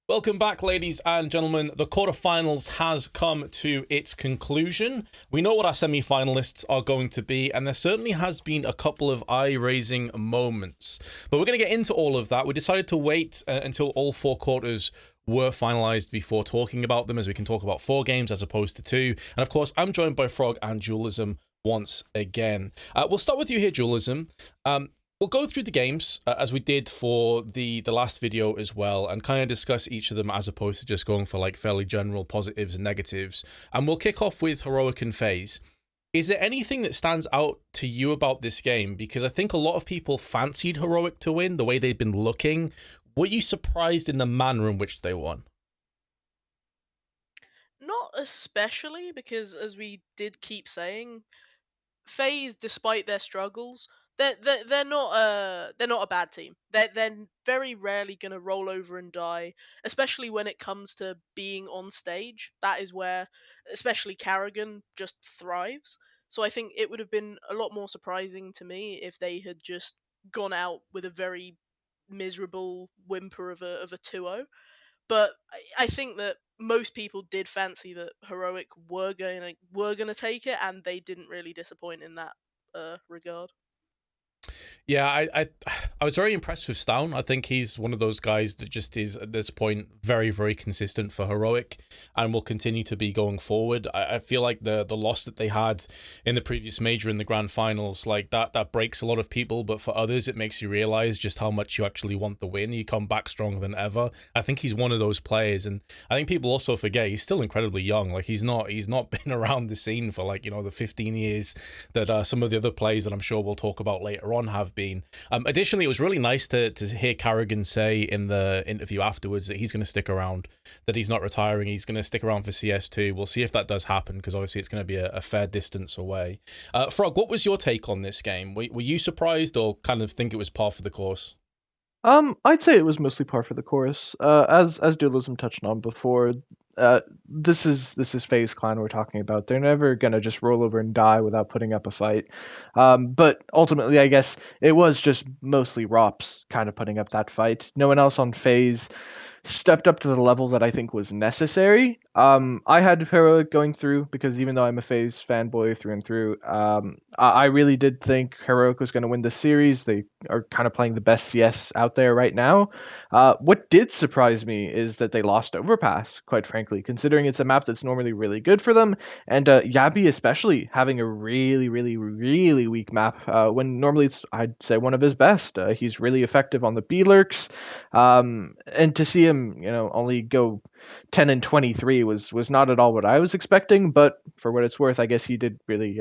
Welcome back, ladies and gentlemen. The quarterfinals has come to its conclusion. We know what our semi-finalists are going to be, and there certainly has been a couple of eye-raising moments. But we're going to get into all of that. We decided to wait until all four quarters were finalized before talking about them, as we can talk about 4 games as opposed to 2. And of course, I'm joined by Frog and Dualism once again. We'll start with you here, Dualism. We'll go through the games as we did for the last video as well, and kind of discuss each of them as opposed to just going for like fairly general positives and negatives. And we'll kick off with Heroic and FaZe. Is there anything that stands out to you about this game? Because I think a lot of people fancied Heroic to win the way they've been looking. Were you surprised in the manner in which they won? Not especially, because as we did keep saying, FaZe, despite their struggles, they're not a bad team. They're very rarely gonna roll over and die, especially when it comes to being on stage. That is where, especially Carrigan, just thrives. So I think it would have been a lot more surprising to me if they had just gone out with a very miserable whimper of a 2-0. But I think that most people did fancy that Heroic were gonna take it, and they didn't really disappoint in that regard. Yeah, I was very impressed with Stown. I think he's one of those guys that just is at this point very, very consistent for Heroic and will continue to be going forward. I feel like the loss that they had in the previous major in the grand finals, like that breaks a lot of people, but for others it makes you realize just how much you actually want the win. You come back stronger than ever. I think he's one of those players, and I think people also forget he's still incredibly young. Like he's not been around the scene for like, the 15 years that some of the other players that I'm sure we'll talk about later on have been. Additionally, it was really nice to hear Carrigan say in the interview afterwards that he's going to stick around, that he's not retiring, he's going to stick around for CS2. We'll see if that does happen, because obviously it's going to be a fair distance away. Frog, what was your take on this game? Were you surprised or kind of think it was par for the course? I'd say it was mostly par for the course. As Dualism touched on before, this is FaZe Clan we're talking about. They're never gonna just roll over and die without putting up a fight. But ultimately, I guess it was just mostly Rops kind of putting up that fight. No one else on FaZe stepped up to the level that I think was necessary. I had Heroic going through because even though I'm a FaZe fanboy through and through, I really did think Heroic was going to win this series. They are kind of playing the best CS out there right now. What did surprise me is that they lost Overpass, quite frankly, considering it's a map that's normally really good for them, and Yabi especially having a really, really, really weak map when normally it's, I'd say, one of his best. He's really effective on the B lurks, and to see him, only go 10 and 23 was not at all what I was expecting. But for what it's worth, I guess he did really,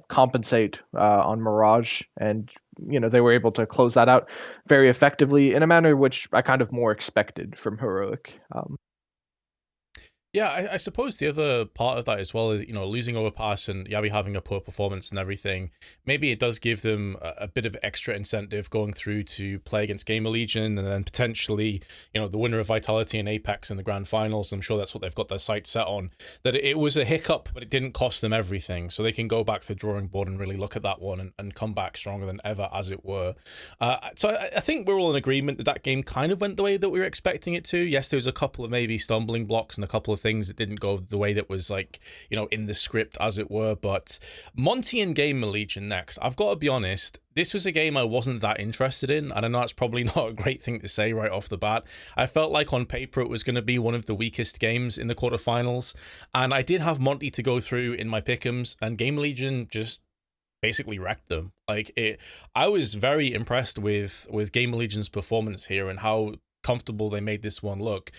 compensate on Mirage, and they were able to close that out very effectively in a manner which I kind of more expected from Heroic. Yeah, I suppose the other part of that as well is, losing Overpass and Yabi having a poor performance and everything. Maybe it does give them a bit of extra incentive going through to play against GamerLegion and then potentially, the winner of Vitality and Apeks in the grand finals. I'm sure that's what they've got their sights set on. That it was a hiccup, but it didn't cost them everything. So they can go back to the drawing board and really look at that one and come back stronger than ever, as it were. So I think we're all in agreement that that game kind of went the way that we were expecting it to. Yes, there was a couple of maybe stumbling blocks and a couple of things that didn't go the way that was like, in the script, as it were. But Monte and GamerLegion next. I've got to be honest, this was a game I wasn't that interested in, and I know that's probably not a great thing to say right off the bat. I felt like on paper it was going to be one of the weakest games in the quarterfinals, and I did have Monte to go through in my pick'ems, and GamerLegion just basically wrecked them. I was very impressed with GamerLegion's performance here and how comfortable they made this one look.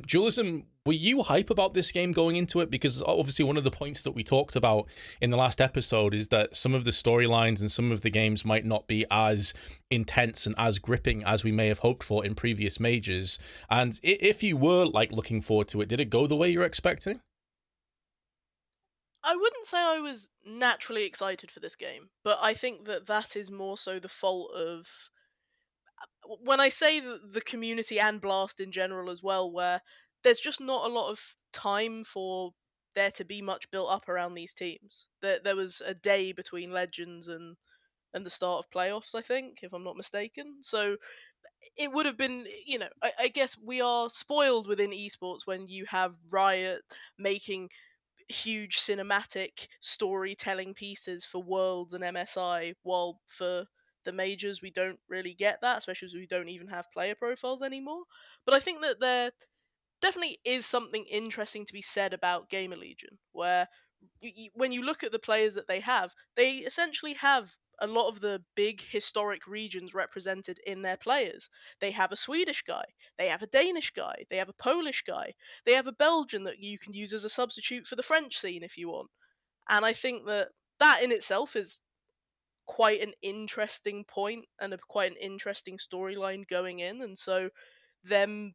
Dualism, were you hype about this game going into it? Because obviously one of the points that we talked about in the last episode is that some of the storylines and some of the games might not be as intense and as gripping as we may have hoped for in previous majors. And if you were like looking forward to it, did it go the way you're expecting? I wouldn't say I was naturally excited for this game, but I think that is more so the fault of, when I say the community and Blast in general as well, where there's just not a lot of time for there to be much built up around these teams. There was a day between Legends and the start of playoffs, I think, if I'm not mistaken. So it would have been, I guess we are spoiled within esports when you have Riot making huge cinematic storytelling pieces for Worlds and MSI, while for the majors we don't really get that, especially as we don't even have player profiles anymore. But I think that there definitely is something interesting to be said about GamerLegion, where when you look at the players that they essentially have a lot of the big historic regions represented in their players. They have a Swedish guy, they have a Danish guy, they have a Polish guy, they have a Belgian that you can use as a substitute for the French scene if you want. And I think that that in itself is quite an interesting point and quite an interesting storyline going in. And so them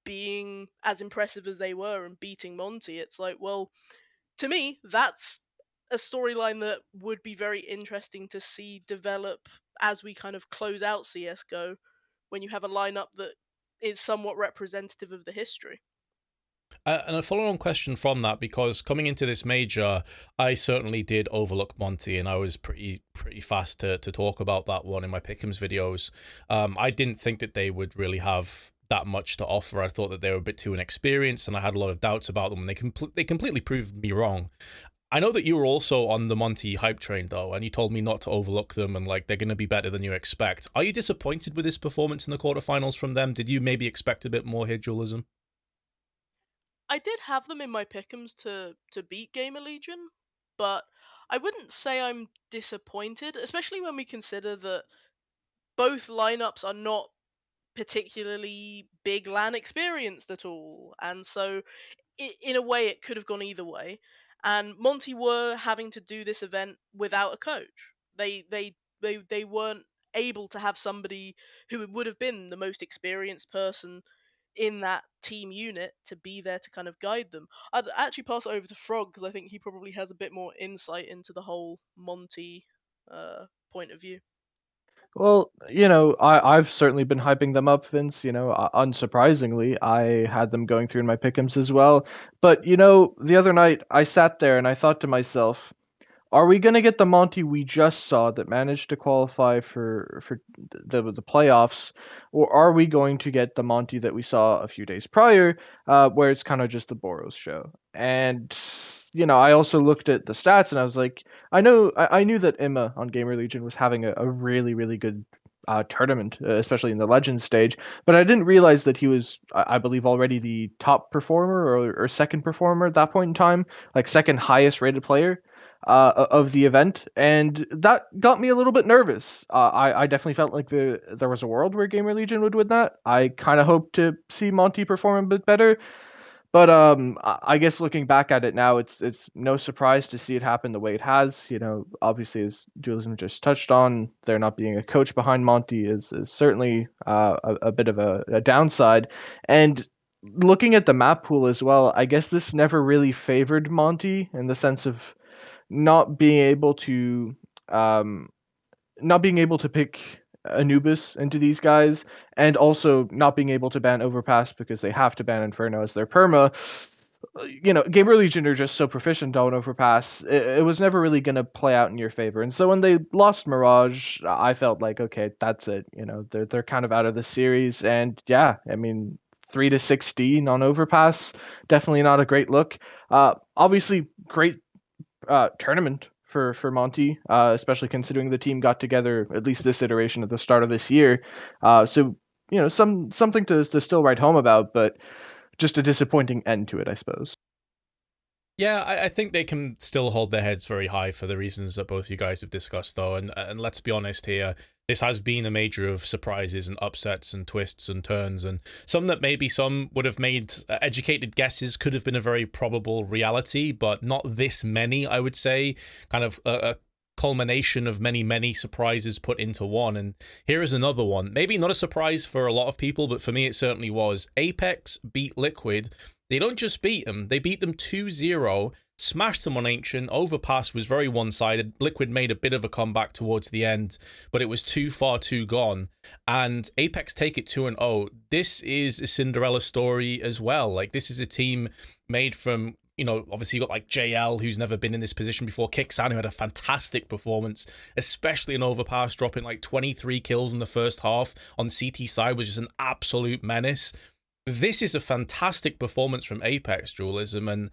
being as impressive as they were and beating Monte, it's like, well, to me, that's a storyline that would be very interesting to see develop as we kind of close out CS:GO, when you have a lineup that is somewhat representative of the history. And a follow-on question from that, because coming into this major, I certainly did overlook Monty, and I was pretty fast to talk about that one in my Pick'ems videos. I didn't think that they would really have that much to offer. I thought that they were a bit too inexperienced, and I had a lot of doubts about them, and they completely proved me wrong. I know that you were also on the Monty hype train, though, and you told me not to overlook them, and like they're going to be better than you expect. Are you disappointed with this performance in the quarterfinals from them? Did you maybe expect a bit more here, Dualism? I did have them in my pick'ems to beat GamerLegion, but I wouldn't say I'm disappointed, especially when we consider that both lineups are not particularly big LAN experienced at all, and so in a way it could have gone either way. And Monty were having to do this event without a coach. They weren't able to have somebody who would have been the most experienced person in that team unit to be there to kind of guide them. I'd actually pass it over to Frog because I think he probably has a bit more insight into the whole Monty point of view. Well, I've certainly been hyping them up, Vince. Unsurprisingly, I had them going through in my pick'ems as well. But, the other night I sat there and I thought to myself, are we going to get the Monty we just saw that managed to qualify for the playoffs, or are we going to get the Monty that we saw a few days prior, where it's kind of just the Boros show? And I also looked at the stats and I was like, I knew that Emma on Gamer Legion was having a really really good tournament, especially in the Legends stage. But I didn't realize that he was, I believe, already the top performer or second performer at that point in time, like second highest rated player of the event, and that got me a little bit nervous. I definitely felt like there was a world where Gamer Legion would win that. I kind of hoped to see Monty perform a bit better, but I guess looking back at it now, it's no surprise to see it happen the way it has. Obviously, as Dualism just touched on, there not being a coach behind Monty is certainly a bit of a downside. And looking at the map pool as well, I guess this never really favored Monty in the sense of not being able to um, not being able to pick Anubis into these guys, and also not being able to ban Overpass because they have to ban Inferno as their perma. Gamer Legion are just so proficient on Overpass. It was never really going to play out in your favor. And so when they lost Mirage, I felt like, okay, that's it. They're kind of out of the series. And yeah, I mean, 3-16 on Overpass, definitely not a great look. Obviously, great tournament for Monty, especially considering the team got together at least this iteration at the start of this year. So something to still write home about, but just a disappointing end to it, I suppose. Yeah, I think they can still hold their heads very high for the reasons that both you guys have discussed, though. And let's be honest here, this has been a major of surprises and upsets and twists and turns, and some that maybe some would have made educated guesses could have been a very probable reality, but not this many, I would say. Kind of a culmination of many surprises put into one. And here is another one. Maybe not a surprise for a lot of people, but for me it certainly was. Apeks beat Liquid. They don't just beat them, they beat them 2-0, smashed them on Ancient. Overpass was very one-sided. Liquid made a bit of a comeback towards the end, but it was too far too gone. And Apeks take it 2-0. This is a Cinderella story as well. Like, this is a team made from you know, obviously you got like JL, who's never been in this position before. Kixan, who had a fantastic performance, especially in Overpass, dropping like 23 kills in the first half on CT side, was just an absolute menace. This is a fantastic performance from Apeks, Dualism, and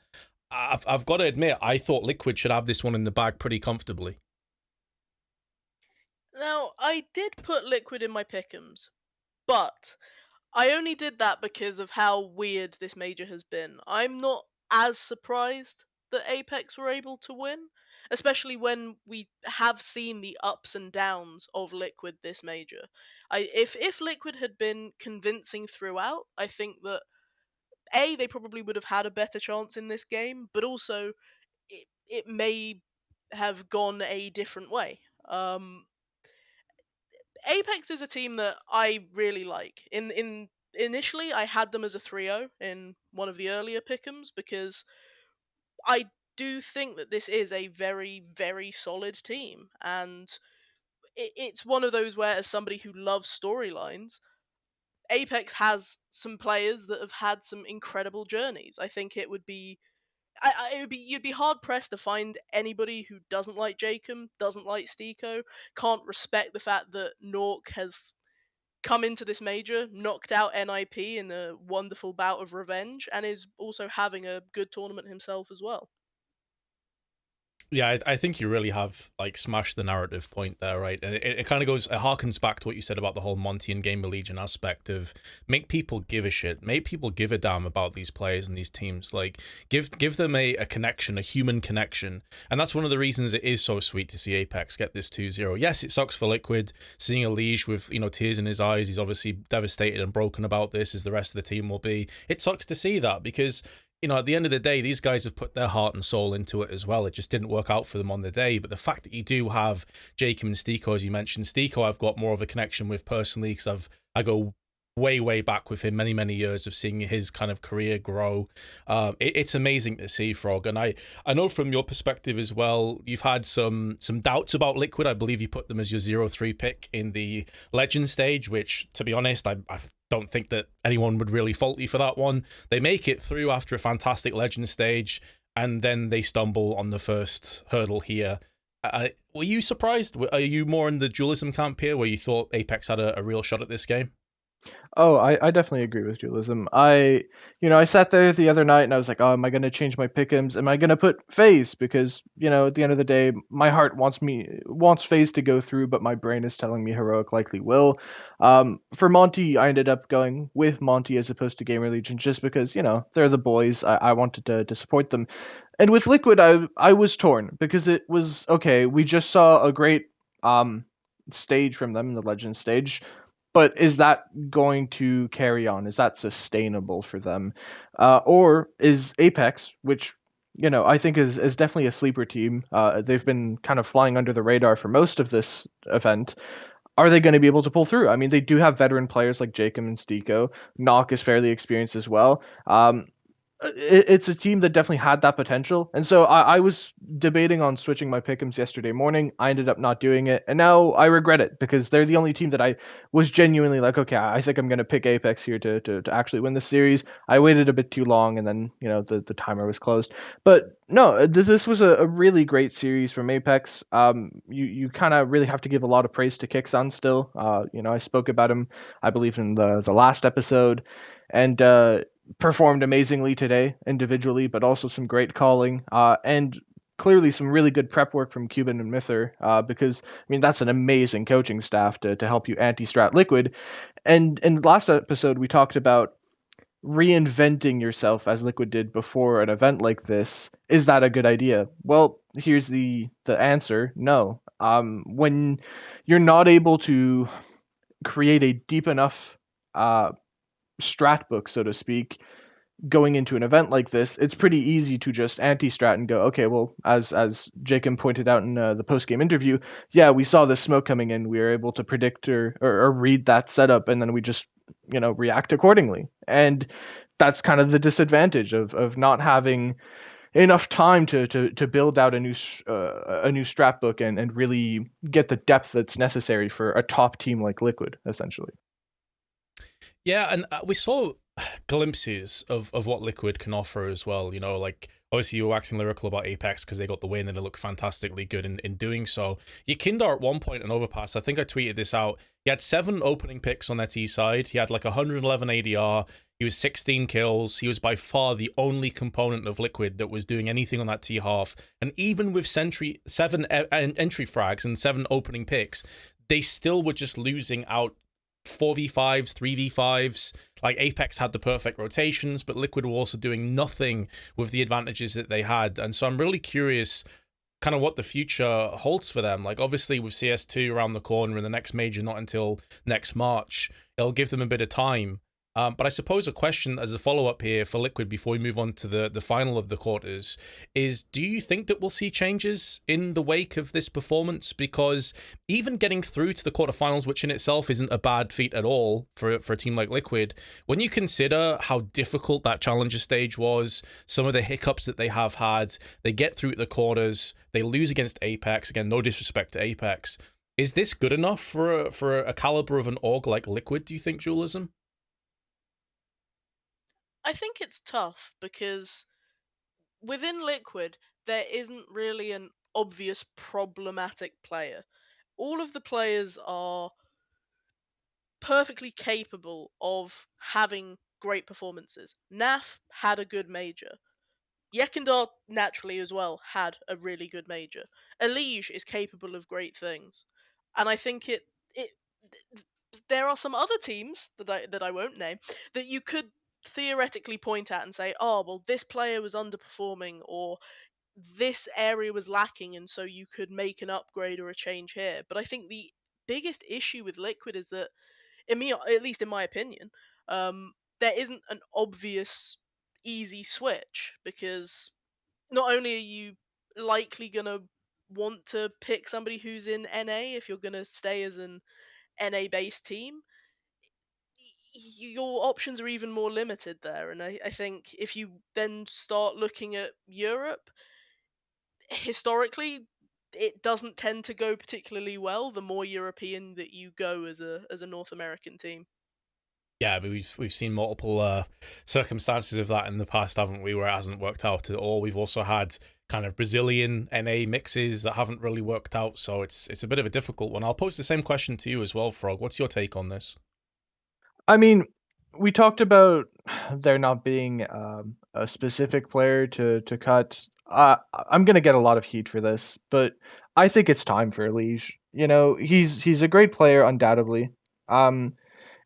I've got to admit, I thought Liquid should have this one in the bag pretty comfortably. Now, I did put Liquid in my pick'ems, but I only did that because of how weird this major has been. I'm not as surprised that Apex were able to win, especially when we have seen the ups and downs of Liquid this major. If Liquid had been convincing throughout, I think that they probably would have had a better chance in this game, but also it may have gone a different way. Apex is a team that I really like. In initially I had them as a 3-0 in one of the earlier pick'ems because I do think that this is a very very solid team, and it's one of those where, as somebody who loves storylines, Apex has some players that have had some incredible journeys. I think it would be it would be you'd be hard pressed to find anybody who doesn't like Jacob, doesn't like Stiko, can't respect the fact that Nork has come into this major, knocked out NIP in a wonderful bout of revenge, and is also having a good tournament himself as well. Yeah, I think you really have like smashed the narrative point there, right? And it kind of goes, it harkens back to what you said about the whole Monte and GamerLegion aspect of make people give a shit, make people give a damn about these players and these teams. Like give them a connection, a human connection, and that's one of the reasons it is so sweet to see Apeks get this 2-0. Yes, it sucks for Liquid seeing a Liege with tears in his eyes. He's obviously devastated and broken about this, as the rest of the team will be. It sucks to see that because, at the end of the day, these guys have put their heart and soul into it as well. It just didn't work out for them on the day. But the fact that you do have Jacob and Stiko, as you mentioned, Stiko I've got more of a connection with personally because I go way back with him, many years of seeing his kind of career grow. It's amazing to see, Frog, and I know from your perspective as well, you've had some doubts about Liquid. I believe you put them as your 0-3 pick in the Legend stage, which, to be honest, I don't think that anyone would really fault you for that one. They make it through after a fantastic Legend stage, and then they stumble on the first hurdle here. Were you surprised? Are you more in the Dualism camp here, where you thought Apeks had a real shot at this game? Oh, I definitely agree with Dualism. I sat there the other night and I was like, oh, am I going to change my pick'ems? Am I going to put FaZe? Because, at the end of the day, my heart wants FaZe to go through, but my brain is telling me Heroic likely will. For Monte, I ended up going with Monte as opposed to GamerLegion just because, they're the boys. I wanted to support them. And with Liquid, I was torn because it was, okay, we just saw a great stage from them, the Legend stage. But is that going to carry on? Is that sustainable for them? Or is Apeks, which I think is definitely a sleeper team. They've been kind of flying under the radar for most of this event. Are they going to be able to pull through? I mean, they do have veteran players like Jacob and Stiko. Nock is fairly experienced as well. It's a team that definitely had that potential. And so I was debating on switching my pick'ems yesterday morning. I ended up not doing it. And now I regret it because they're the only team that I was genuinely like, okay, I think I'm going to pick Apeks here to actually win the series. I waited a bit too long and then, the timer was closed. But no, this was a really great series from Apeks. You kind of really have to give a lot of praise to Kixon still. I spoke about him, I believe, in the last episode. And performed amazingly today individually, but also some great calling and clearly some really good prep work from Cuban and Mither because that's an amazing coaching staff to help you anti-strat Liquid. And in last episode we talked about reinventing yourself as Liquid did before an event like this. Is that a good idea? Well, here's the answer: no. When you're not able to create a deep enough strat book, so to speak, going into an event like this, it's pretty easy to just anti-strat and go, okay, well, as Jacob pointed out in the post-game interview, yeah, we saw the smoke coming in, we were able to predict or read that setup, and then we just, react accordingly. And that's kind of the disadvantage of not having enough time to build out a new strat book and really get the depth that's necessary for a top team like Liquid, essentially. Yeah, and we saw glimpses of what Liquid can offer as well. You know, like obviously you were waxing lyrical about Apeks because they got the win and it looked fantastically good in doing so. Yakindar at one point in Overpass, I think I tweeted this out. He had 7 opening picks on their T side. He had like 111 ADR. He was 16 kills. He was by far the only component of Liquid that was doing anything on that T half. And even with 7 entry frags and 7 opening picks, they still were just losing out 4v5s, 3v5s. Like Apeks had the perfect rotations, but Liquid were also doing nothing with the advantages that they had. And so I'm really curious kind of what the future holds for them. Like obviously with CS2 around the corner and the next major not until next March, it'll give them a bit of time. But I suppose a question as a follow-up here for Liquid before we move on to the final of the quarters is, do you think that we'll see changes in the wake of this performance? Because even getting through to the quarterfinals, which in itself isn't a bad feat at all for a team like Liquid, when you consider how difficult that challenger stage was, some of the hiccups that they have had, they get through the quarters, they lose against Apeks, again, no disrespect to Apeks. Is this good enough for a caliber of an org like Liquid, do you think, Dualism? I think it's tough because within Liquid, there isn't really an obvious problematic player. All of the players are perfectly capable of having great performances. Naf had a good major. Yekindar naturally as well had a really good major. Elige is capable of great things. And I think it there are some other teams that I won't name that you could theoretically point at and say, "Oh, well this player was underperforming or this area was lacking and so you could make an upgrade or a change here." But I think the biggest issue with Liquid is that in me, at least in my opinion, there isn't an obvious easy switch because not only are you likely gonna want to pick somebody who's in NA if you're gonna stay as an NA based team, your options are even more limited there. And I think if you then start looking at Europe, historically, it doesn't tend to go particularly well the more European that you go as a North American team. Yeah, but we've seen multiple circumstances of that in the past, haven't we? Where it hasn't worked out at all. We've also had kind of Brazilian NA mixes that haven't really worked out, so it's a bit of a difficult one. I'll pose the same question to you as well, Frog. What's your take on this? I mean, we talked about there not being a specific player to cut. I'm gonna get a lot of heat for this, but I think it's time for Elige. You know, he's a great player, undoubtedly. Um,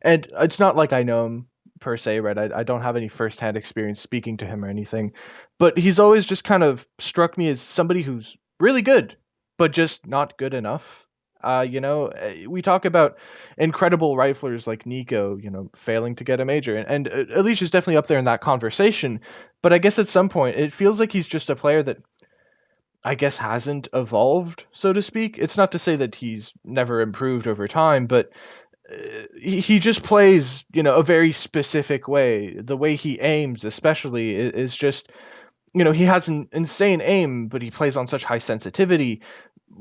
and it's not like I know him per se, right? I don't have any firsthand experience speaking to him or anything, but he's always just kind of struck me as somebody who's really good, but just not good enough. We talk about incredible riflers like Nico, failing to get a major, and Elish is definitely up there in that conversation. But I guess at some point, it feels like he's just a player that I guess hasn't evolved, so to speak. It's not to say that he's never improved over time, but he just plays, a very specific way. The way he aims, especially, is just, he has an insane aim, but he plays on such high sensitivity.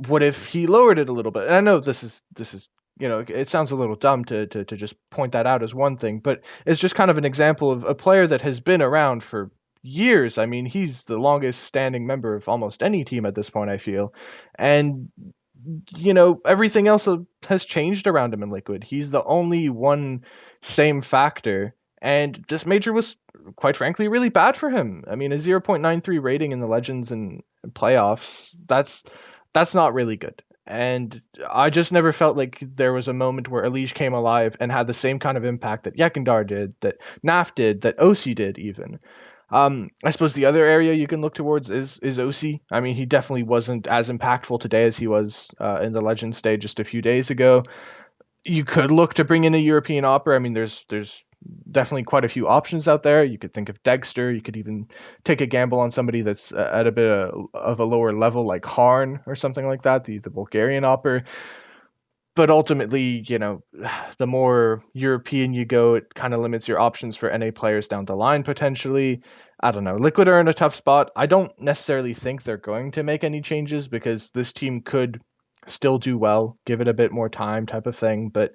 What if he lowered it a little bit? And I know this is it sounds a little dumb to just point that out as one thing, but it's just kind of an example of a player that has been around for years. I mean, he's the longest standing member of almost any team at this point, I feel. And everything else has changed around him in Liquid. He's the only one same factor, and this major was, quite frankly, really bad for him. I mean, a 0.93 rating in the Legends and playoffs, that's not really good. And I just never felt like there was a moment where Elige came alive and had the same kind of impact that Yekindar did, that Naf did, that OC did even. I suppose the other area you can look towards is OC. I mean, he definitely wasn't as impactful today as he was in the Legends stage just a few days ago. You could look to bring in a European opera. I mean, there's definitely quite a few options out there. You could think of Dexter. You could even take a gamble on somebody that's at a bit of a lower level, like Harn or something like that, the Bulgarian opera. But ultimately, the more European you go, it kind of limits your options for NA players down the line potentially. I don't know. Liquid are in a tough spot. I don't necessarily think they're going to make any changes because this team could still do well, give it a bit more time type of thing. But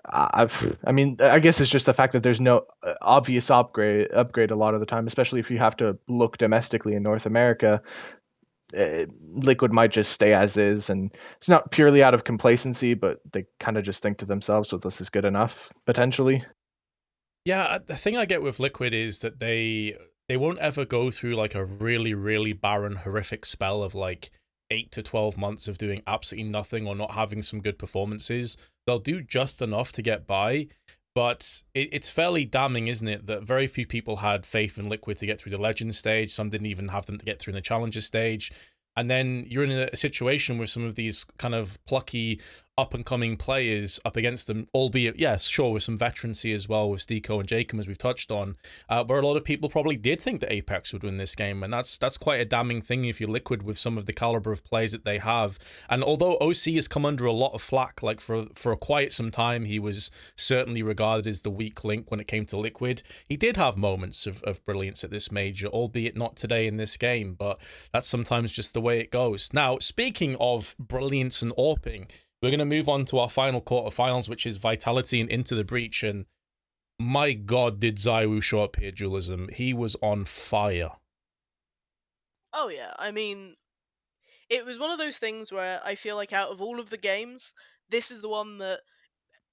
I mean, I guess it's just the fact that there's no obvious upgrade a lot of the time, especially if you have to look domestically in North America. Liquid might just stay as is, and it's not purely out of complacency, but they kind of just think to themselves, "Well, this is good enough," potentially. Yeah, the thing I get with Liquid is that they won't ever go through like a really, really barren, horrific spell of like 8 to 12 months of doing absolutely nothing or not having some good performances. They'll do just enough to get by, but it's fairly damning, isn't it, that very few people had faith in Liquid to get through the Legend stage. Some didn't even have them to get through the Challenger stage. And then you're in a situation with some of these kind of plucky up and coming players up against them, albeit, yes, sure, with some veterancy as well, with Stico and Jacob, as we've touched on, where a lot of people probably did think that Apeks would win this game. And that's quite a damning thing if you're Liquid with some of the caliber of plays that they have. And although OC has come under a lot of flack, like for quite some time, he was certainly regarded as the weak link when it came to Liquid. He did have moments of brilliance at this major, albeit not today in this game, but that's sometimes just the way it goes. Now, speaking of brilliance and AWPing, we're going to move on to our final quarterfinals, which is Vitality and Into the Breach. And my God, did ZywOo show up here, Dualism. He was on fire. Oh yeah, I mean, it was one of those things where I feel like out of all of the games, this is the one that,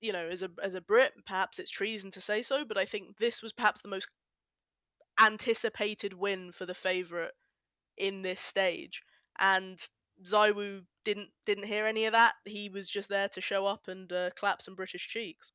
as a Brit, perhaps it's treason to say so, but I think this was perhaps the most anticipated win for the favorite in this stage. And ZywOo didn't hear any of that. He was just there to show up and clap some British cheeks.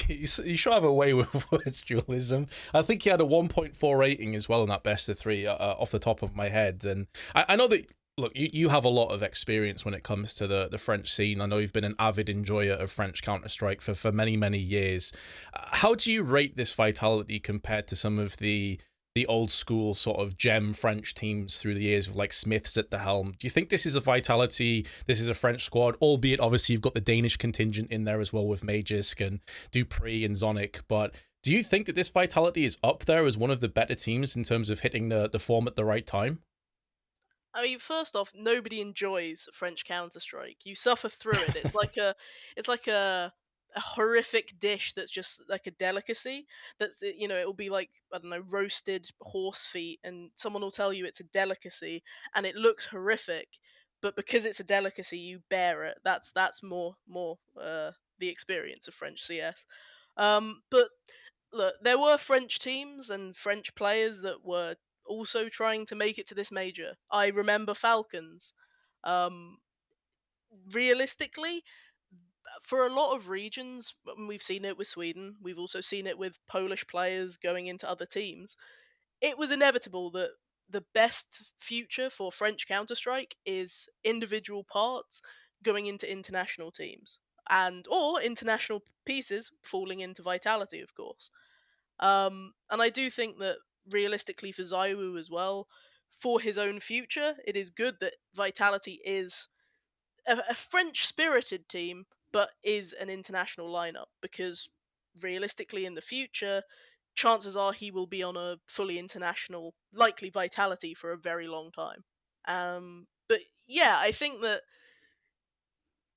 You sure have a way with words, Dualism. I think he had a 1.4 rating as well in that best of three off the top of my head. And I know that, look, you have a lot of experience when it comes to the French scene. I know you've been an avid enjoyer of French Counter-Strike for many, many years. How do you rate this Vitality compared to some of the old school sort of gem French teams through the years with like Smiths at the helm? Do you think this is a Vitality, this is a French squad, albeit obviously you've got the Danish contingent in there as well with Magisk and Dupree and Zonic, but do you think that this Vitality is up there as one of the better teams in terms of hitting the form at the right time? I mean, first off, nobody enjoys French Counter Strike. You suffer through it. It's like a horrific dish that's just like a delicacy. It will be like, I don't know, roasted horse feet, and someone will tell you it's a delicacy, and it looks horrific, but because it's a delicacy, you bear it. That's more the experience of French CS. But look, there were French teams and French players that were also trying to make it to this major. I remember Falcons. Um, Realistically, for a lot of regions, we've seen it with Sweden, we've also seen it with Polish players going into other teams. It was inevitable that the best future for French Counter Strike is individual parts going into international teams, and or international pieces falling into Vitality, of course. And I do think that realistically for ZywOo as well, for his own future, it is good that Vitality is a French spirited team, but is an international lineup because realistically in the future, chances are he will be on a fully international, likely Vitality for a very long time. But yeah, I think that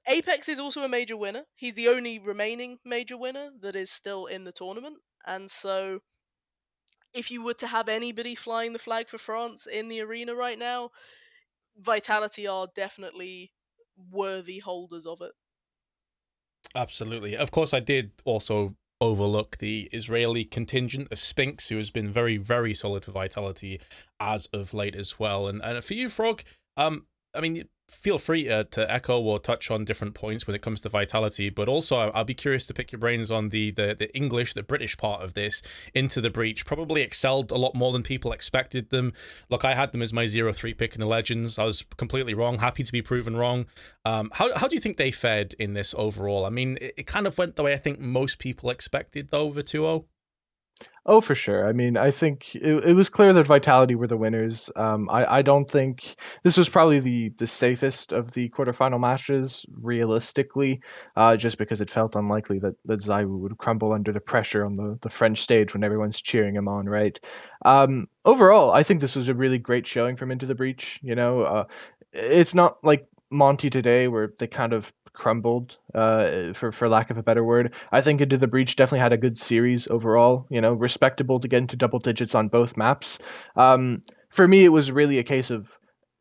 Apeks is also a major winner. He's the only remaining major winner that is still in the tournament, and so if you were to have anybody flying the flag for France in the arena right now, Vitality are definitely worthy holders of it. Absolutely. Of course, I did also overlook the Israeli contingent of Spinks, who has been very, very solid for Vitality as of late as well. And for you, Frog, I mean, feel free to echo or touch on different points when it comes to Vitality, but also I'll be curious to pick your brains on the English, the British part of this. Into the Breach probably excelled a lot more than people expected them. Look, I had them as my 0-3 pick in the Legends. I was completely wrong, happy to be proven wrong. How do you think they fared in this overall? I mean, it kind of went the way I think most people expected, though, over 2-0. Oh, for sure. I mean, I think it was clear that Vitality were the winners. I don't think this was probably the safest of the quarterfinal matches, realistically, just because it felt unlikely that ZywOo would crumble under the pressure on the French stage when everyone's cheering him on, right? Overall, I think this was a really great showing from Into the Breach. It's not like Monte today where they kind of crumbled, for lack of a better word. I think Into the Breach definitely had a good series overall. Respectable to get into double digits on both maps. For me, it was really a case of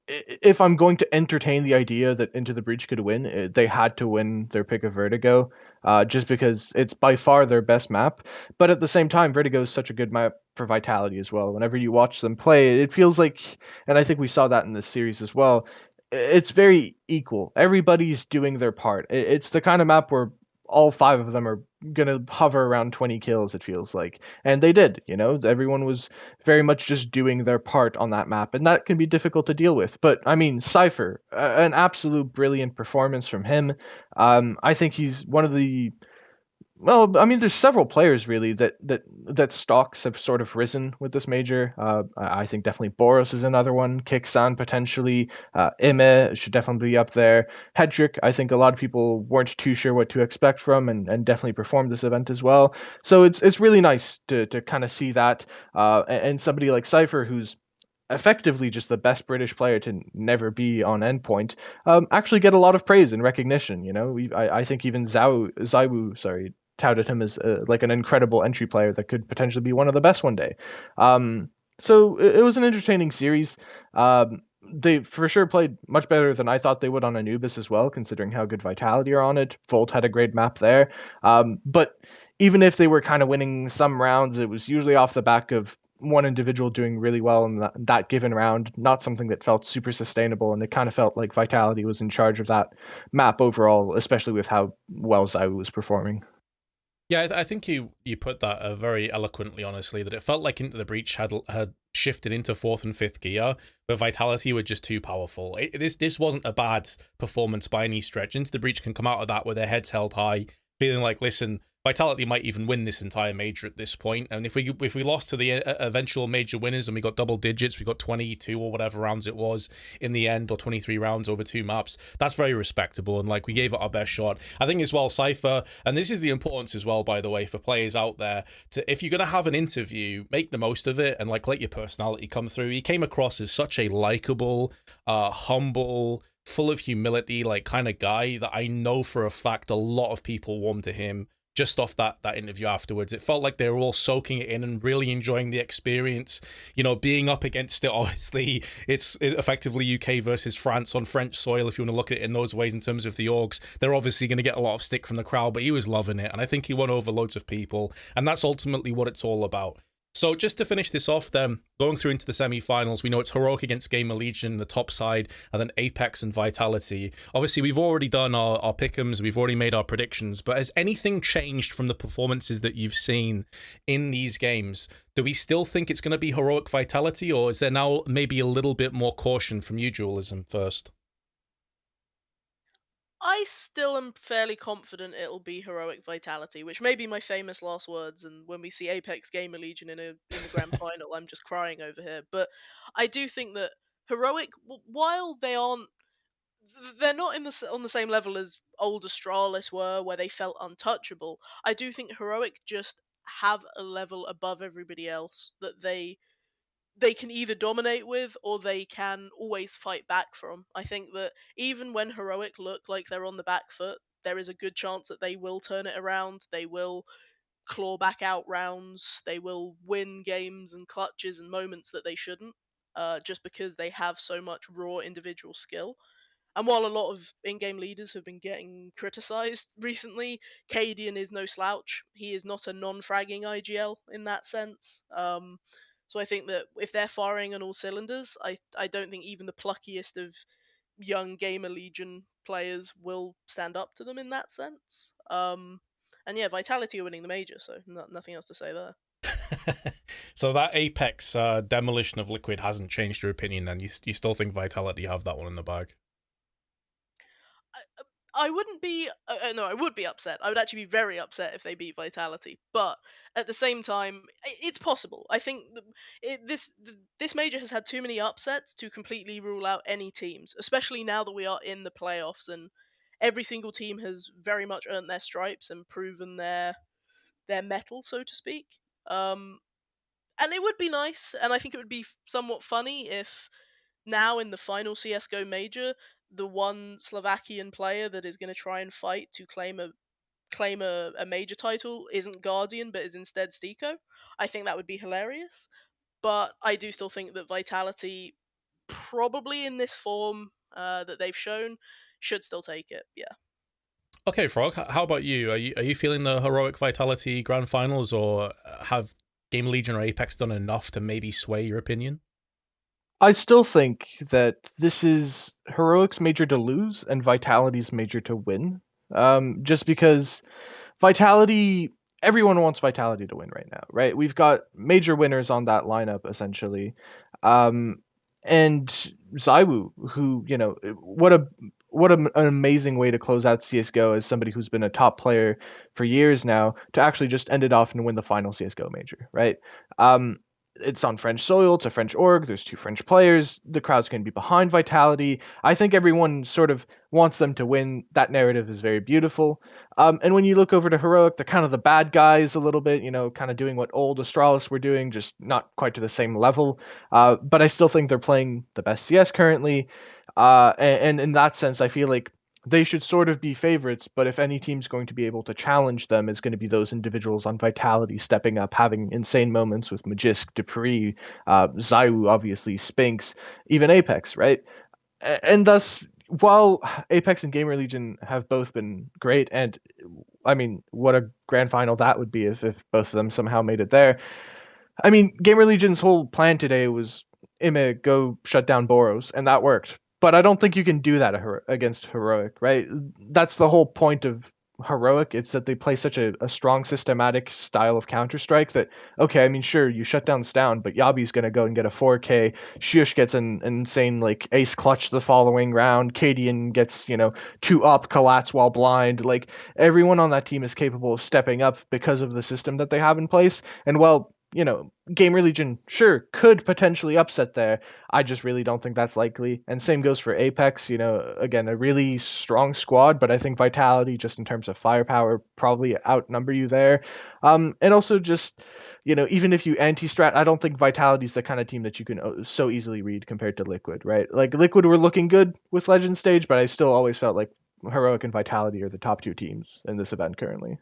if I'm going to entertain the idea that Into the Breach could win, they had to win their pick of Vertigo, just because it's by far their best map. But at the same time, Vertigo is such a good map for Vitality as well. Whenever you watch them play, it feels like, and I think we saw that in this series as well, it's very equal. Everybody's doing their part. It's the kind of map where all five of them are gonna hover around 20 kills, it feels like, and they did. Everyone was very much just doing their part on that map, and that can be difficult to deal with. But I mean, Cypher, an absolute brilliant performance from him. I think he's one of the well, I mean, there's several players really that stocks have sort of risen with this major. I think definitely Boros is another one. Kixan potentially. Ime should definitely be up there. Hedrick, I think a lot of people weren't too sure what to expect from, and definitely performed this event as well. So it's really nice to kind of see that, and somebody like Cypher, who's effectively just the best British player to never be on endpoint, actually get a lot of praise and recognition. I think even Zaiwu, sorry, touted him as like an incredible entry player that could potentially be one of the best one day. So it was an entertaining series. They for sure played much better than I thought they would on Anubis as well, considering how good Vitality are on it. Volt had a great map there. But even if they were kind of winning some rounds, it was usually off the back of one individual doing really well in that given round, not something that felt super sustainable, and it kind of felt like Vitality was in charge of that map overall, especially with how well Zaiwu was performing. Yeah, I think you put that very eloquently, honestly, that it felt like Into the Breach had shifted into fourth and fifth gear, but Vitality were just too powerful. This wasn't a bad performance by any stretch. Into the Breach can come out of that with their heads held high, feeling like, listen, Vitality might even win this entire major at this point. And if we lost to the eventual major winners and we got double digits, we got 22 or whatever rounds it was in the end, or 23 rounds over two maps, that's very respectable. And like, we gave it our best shot. I think as well, Cypher, and this is the importance as well, by the way, for players out there, to if you're gonna have an interview, make the most of it and like let your personality come through. He came across as such a likable, humble, full of humility, like kind of guy that I know for a fact a lot of people warmed to him just off that interview afterwards. It felt like they were all soaking it in and really enjoying the experience. Being up against it, obviously, it's effectively UK versus France on French soil, if you want to look at it in those ways in terms of the orgs. They're obviously going to get a lot of stick from the crowd, but he was loving it, and I think he won over loads of people, and that's ultimately what it's all about. So just to finish this off then, going through into the semi-finals, we know it's Heroic against GamerLegion, the top side, and then Apeks and Vitality. Obviously, we've already done our pick'ems, we've already made our predictions, but has anything changed from the performances that you've seen in these games? Do we still think it's going to be Heroic Vitality, or is there now maybe a little bit more caution from you, Dualism, first? I still am fairly confident it'll be Heroic Vitality, which may be my famous last words. And when we see Apeks GamerLegion in the grand final, I'm just crying over here. But I do think that Heroic, while they're not on the same level as old Astralis were, where they felt untouchable. I do think Heroic just have a level above everybody else that they can either dominate with or they can always fight back from. I think that even when Heroic look like they're on the back foot, there is a good chance that they will turn it around. They will claw back out rounds. They will win games and clutches and moments that they shouldn't, just because they have so much raw individual skill. And while a lot of in-game leaders have been getting criticized recently, Cadian is no slouch. He is not a non-fragging IGL in that sense. So I think that if they're firing on all cylinders, I don't think even the pluckiest of young GamerLegion players will stand up to them in that sense. And yeah, Vitality are winning the major, so nothing else to say there. So that Apeks demolition of Liquid hasn't changed your opinion then? You still think Vitality have that one in the bag? I wouldn't be no, I would be upset. I would actually be very upset if they beat Vitality. But at the same time, it's possible. I think this major has had too many upsets to completely rule out any teams, especially now that we are in the playoffs and every single team has very much earned their stripes and proven their mettle, so to speak. Um, and it would be nice, and I think it would be somewhat funny if now in the final CS:GO major, the one Slovakian player that is going to try and fight to claim a major title isn't Guardian but is instead Stiko. I think that would be hilarious. But I do still think that Vitality, probably in this form that they've shown, should still take it. Yeah. Okay, Frog, how about you? Are you feeling the heroic Vitality grand finals, or have GamerLegion or Apeks done enough to maybe sway your opinion? I still think that this is Heroic's major to lose and Vitality's major to win. Just because Vitality, everyone wants Vitality to win right now, right? We've got major winners on that lineup essentially, and Zaiwu, who an amazing way to close out CS:GO as somebody who's been a top player for years now to actually just end it off and win the final CS:GO major, right? Um, it's on French soil. It's a French org. There's two French players. The crowd's going to be behind Vitality. I think everyone sort of wants them to win. That narrative is very beautiful. And when you look over to Heroic, they're kind of the bad guys a little bit, kind of doing what old Astralis were doing, just not quite to the same level. But I still think they're playing the best CS currently. And in that sense, I feel like they should sort of be favorites, but if any team's going to be able to challenge them, it's going to be those individuals on Vitality stepping up, having insane moments with Magisk, Dupree, Zaiwu, obviously, Spinks, even Apeks, right? And thus, while Apeks and GamerLegion have both been great, and I mean, what a grand final that would be if both of them somehow made it there. I mean, GamerLegion's whole plan today was Ime go shut down Boros, and that worked. But I don't think you can do that against Heroic, right? That's the whole point of Heroic. It's that they play such a strong systematic style of Counter Strike that okay, I mean sure you shut down Stown, but Yabi's gonna go and get a 4K. Shush gets an insane like ace clutch the following round. Cadian gets two up, collapse while blind. Like everyone on that team is capable of stepping up because of the system that they have in place. And well, GamerLegion sure could potentially upset there. I just really don't think that's likely. And same goes for Apeks. Again, a really strong squad, but I think Vitality, just in terms of firepower, probably outnumber you there. And also just, even if you anti-strat, I don't think Vitality's the kind of team that you can so easily read compared to Liquid, right? Like Liquid were looking good with Legend Stage, but I still always felt like Heroic and Vitality are the top two teams in this event currently.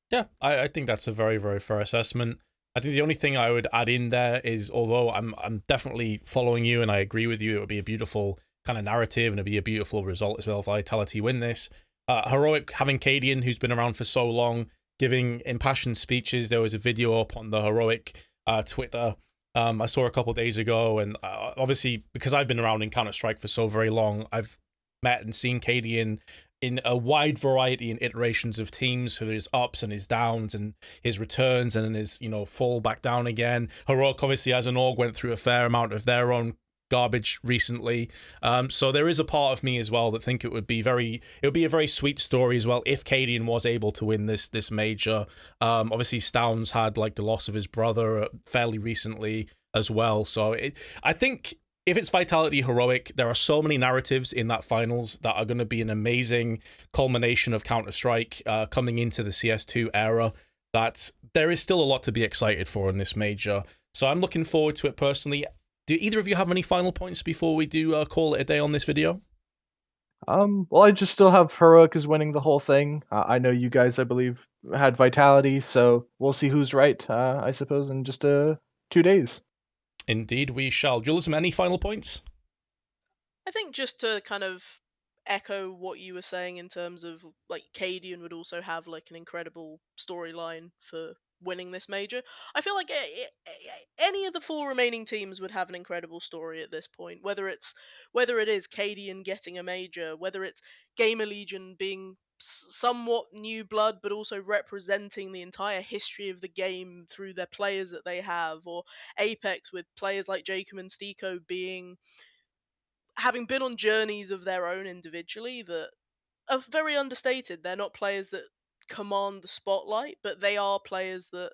Yeah, I think that's a very, very fair assessment. I think the only thing I would add in there is, although I'm definitely following you and I agree with you, it would be a beautiful kind of narrative and it'd be a beautiful result as well if Vitality win this. Heroic having Cadian, who's been around for so long, giving impassioned speeches. There was a video up on the Heroic Twitter I saw a couple days ago, and obviously because I've been around in Counter Strike for so very long, I've met and seen Cadian in a wide variety and iterations of teams, so his ups and his downs and his returns and his fall back down again. Heroic obviously as an org went through a fair amount of their own garbage recently, so there is a part of me as well that think it would be a very sweet story as well if Cadian was able to win this major. Obviously Stowns had like the loss of his brother fairly recently as well, so I think if it's Vitality Heroic, there are so many narratives in that finals that are going to be an amazing culmination of Counter-Strike coming into the CS2 era, that there is still a lot to be excited for in this major. So I'm looking forward to it personally. Do either of you have any final points before we do call it a day on this video? Well, I just still have Heroic as winning the whole thing. I know you guys, I believe, had Vitality, so we'll see who's right, I suppose, in just 2 days. Indeed, we shall. Dualism, any final points? I think just to kind of echo what you were saying in terms of like Cadian would also have like an incredible storyline for winning this major. I feel like any of the four remaining teams would have an incredible story at this point. Whether it is Cadian getting a major, whether it's GamerLegion being somewhat new blood but also representing the entire history of the game through their players that they have, or Apeks with players like Jacob and Stiko being having been on journeys of their own individually that are very understated. They're not players that command the spotlight, but they are players that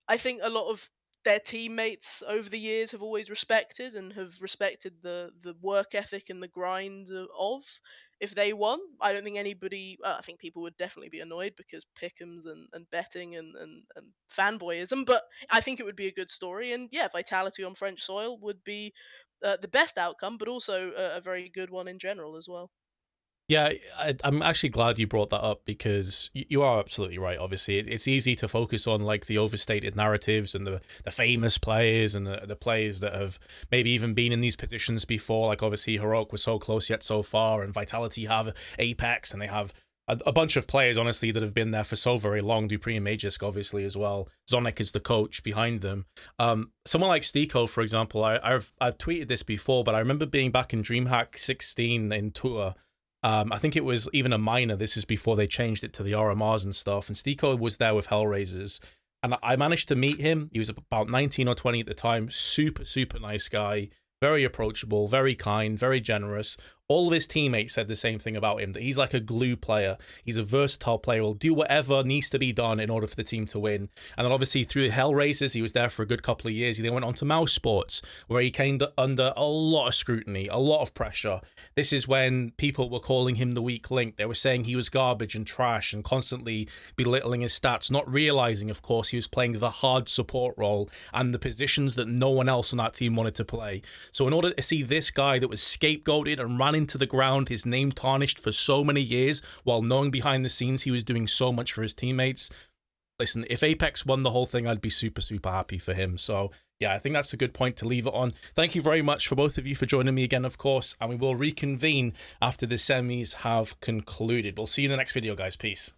I think a lot of their teammates over the years have always respected and have respected the work ethic and the grind of. If they won, I don't think anybody. I think people would definitely be annoyed because pick'ems and betting and fanboyism. But I think it would be a good story, and yeah, Vitality on French soil would be the best outcome, but also a very good one in general as well. Yeah, I'm actually glad you brought that up because you are absolutely right. Obviously, it's easy to focus on like the overstated narratives and the famous players and the players that have maybe even been in these positions before. Like obviously, Heroic was so close yet so far, and Vitality have Apeks, and they have a bunch of players, honestly, that have been there for so very long. Dupree and Magisk, obviously, as well. Zonic is the coach behind them. Someone like Stiko, for example, I've tweeted this before, but I remember being back in DreamHack 16 in Tour. I think it was even a minor. This is before they changed it to the RMRs and stuff. And Stiko was there with Hellraisers. And I managed to meet him. He was about 19 or 20 at the time. Super, super nice guy. Very approachable, very kind, very generous. All of his teammates said the same thing about him, that he's like a glue player. He's a versatile player, will do whatever needs to be done in order for the team to win. And then obviously through Hellraisers, he was there for a good couple of years. He then went on to Mouse Sports, where he came under a lot of scrutiny, a lot of pressure. This is when people were calling him the weak link. They were saying he was garbage and trash and constantly belittling his stats, not realizing, of course, he was playing the hard support role and the positions that no one else on that team wanted to play. So in order to see this guy that was scapegoated and ran into the ground, his name tarnished for so many years, while knowing behind the scenes he was doing so much for his teammates, listen, if Apeks won the whole thing, I'd be super, super happy for him. So yeah, I think that's a good point to leave it on. Thank you very much for both of you for joining me again, of course, and we will reconvene after the semis have concluded. We'll see you in the next video, guys. Peace.